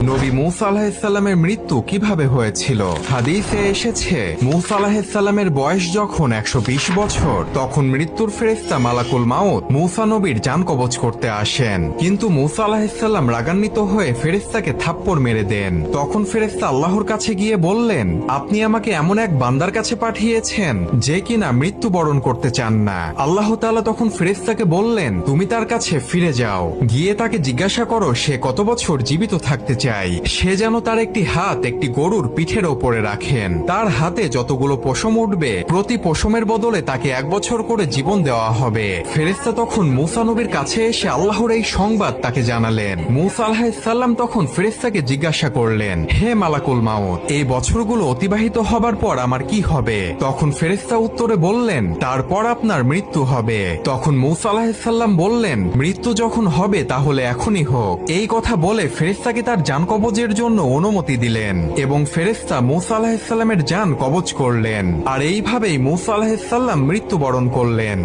নবী মূসা আলাইহিসসালামের মৃত্যু কিভাবে হয়েছিল? হাদিসে এসেছে, মূসা আলাইহিসসালামের বয়স যখন 120 বছর, তখন মৃত্যুর ফেরেশতা মালাকুল মাউত মূসা নবীর জান কবজ করতে আসেন। কিন্তু মূসা আলাইহিসসালাম রাগান্বিত হয়ে ফেরেশতাকে থাপ্পড় মেরে দেন। তখন ফেরেশতা আল্লাহর কাছে গিয়ে বললেন, আপনি আমাকে এমন এক বান্দার কাছে পাঠিয়েছেন যে কিনা মৃত্যুবরণ করতে চান না। আল্লাহ তাআলা তখন ফেরেশতাকে বললেন, তুমি তার কাছে ফিরে যাও, গিয়ে তাকে জিজ্ঞাসা করো সে কত বছর জীবিত থাকতে চায়। সে যেন তার একটি হাত একটি গরুর পিঠের ওপরে রাখেন। তার হাতে যতগুলো পশম উঠবে, প্রতি পশমের বদলে তাকে 1 বছর করে জীবন দেওয়া হবে। ফেরেশতা তখন মূসা নবীর কাছে এসে আল্লাহর এই সংবাদ তাকে জানালেন। মূসা আলাইহিসসালাম তখন ফেরেশতাকে জিজ্ঞাসা করলেন, হে মালাকুল মাউত, এই বছরগুলো অতিবাহিত হবার পর আমার কি হবে? তখন ফেরেশতা উত্তরে বললেন, তারপর আপনার মৃত্যু হবে। তখন মূসা আলাইহিসসালাম বললেন, মৃত্যু যখন হবে তাহলে এখনই হোক। এই কথা বলে ফেরেশতাকে তার জান কবজের জন্য অনুমতি দিলেন এবং ফেরেশতা মূসা আলাইহিসসালামের জান কবজ করলেন। আর এইভাবেই মূসা আলাইহিসসালাম মৃত্যুবরণ করলেন।